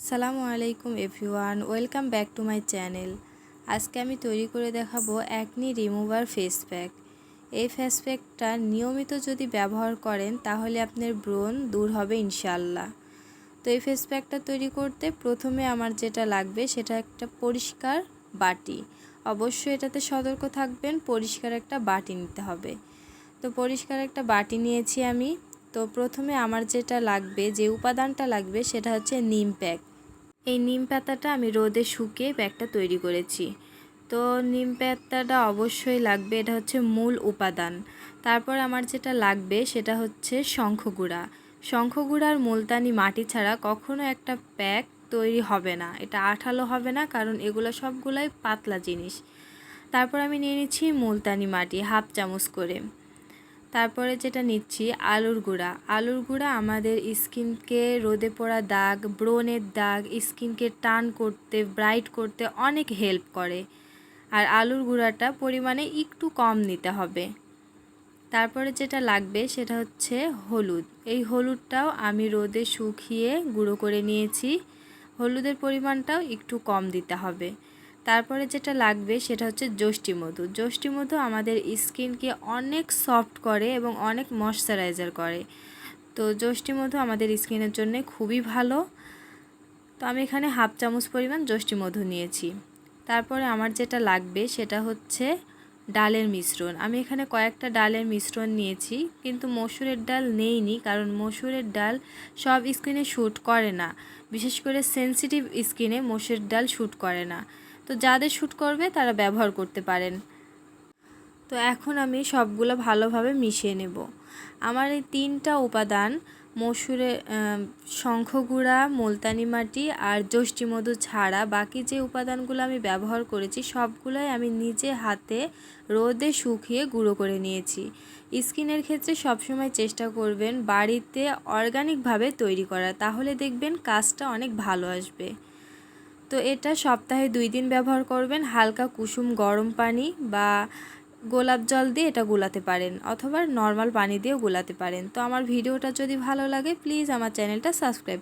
আসসালামু আলাইকুম everyone, welcome back to my channel. আজকে আমি তৈরি করে দেখাবো অ্যাকনি রিমুভার ফেস প্যাক। এই ফেস প্যাকটা নিয়মিত যদি ব্যবহার করেন তাহলে আপনার ব্রণ দূর হবে ইনশাআল্লাহ। তো এই ফেস প্যাকটা তৈরি করতে প্রথমে আমার যেটা লাগবে সেটা একটা পরিষ্কার বাটি। অবশ্যই এটাতে সতর্ক থাকবেন, পরিষ্কার একটা বাটি নিতে হবে। তো পরিষ্কার একটা বাটি নিয়েছি আমি। তো প্রথমে আমার যেটা লাগবে, যে উপাদানটা লাগবে সেটা হচ্ছে নিম প্যাক। এই নিম পাতাটা আমি রোদে শুকিয়ে প্যাকটা তৈরি করেছি। তো নিম পাতাটা অবশ্যই লাগবে, এটা হচ্ছে মূল উপাদান। তারপর আমার যেটা লাগবে সেটা হচ্ছে শঙ্খগুঁড়া। শঙ্খগুঁড়ার মুলতানি মাটি ছাড়া কখনো একটা প্যাক তৈরি হবে না, এটা আঠালো হবে না, কারণ এগুলো সবগুলাই পাতলা জিনিস। তারপর আমি নিয়ে নিচ্ছি মুলতানি মাটি হাফ চামচ করে। তারপরে যেটা নিচ্ছি আলুর গুঁড়া। আলুর গুঁড়া আমাদের স্কিনকে রোদে পড়া দাগ, ব্রণের দাগ, স্কিনকে টান করতে, ব্রাইট করতে অনেক হেল্প করে। আর আলুর গুঁড়াটা পরিমাণে একটু কম নিতে হবে। তারপরে যেটা লাগবে সেটা হচ্ছে হলুদ। এই হলুদটাও আমি রোদে শুকিয়ে গুঁড়ো করে নিয়েছি। হলুদের পরিমাণটাও একটু কম দিতে হবে। তারপরে যেটা লাগবে সেটা হচ্ছে যষ্টি মধু। যষ্টি মধু আমাদের স্কিনকে অনেক সফট করে এবং অনেক ময়শ্চারাইজার করে। তো যষ্টি মধু আমাদের স্কিনের জন্য খুবই ভালো। তো আমি এখানে হাফ চামচ পরিমাণ যষ্টি মধু নিয়েছি। তারপরে আমার যেটা লাগবে সেটা হচ্ছে ডালের মিশ্রণ। আমি এখানে কয়েকটা ডালের মিশ্রণ নিয়েছি, কিন্তু মসুরের ডাল নেইনি, কারণ মসুরের ডাল সব স্কিনে শ্যুট করে না। বিশেষ করে সেনসিটিভ স্কিনে মসুরের ডাল শ্যুট করে না। তো যাদের শ্যুট করবে তারা ব্যবহার করতে পারেন। তো এখন আমি সবগুলো ভালোভাবে মিশিয়ে নেব। আমার এই তিনটা উপাদান, শঙ্খগুঁড়া, মুলতানি মাটি আর যষ্টি মধু ছাড়া বাকি যে উপাদানগুলো আমি ব্যবহার করেছি সবগুলোই আমি নিজে হাতে রোদে শুকিয়ে গুঁড়ো করে নিয়েছি। স্কিনের ক্ষেত্রে সবসময় চেষ্টা করবেন বাড়িতে অর্গানিকভাবে তৈরি করা, তাহলে দেখবেন কাজটা অনেক ভালো আসবে। তো এটা সপ্তাহে 2 দিন ব্যবহার করবেন। হালকা কুসুম গরম পানি বা গোলাপ জল দিয়ে এটা গুলাতে পারেন, অথবা নর্মাল পানি দিয়েও গুলাতে পারেন। তো আমার ভিডিওটা যদি ভালো লাগে প্লিজ আমার চ্যানেলটা সাবস্ক্রাইব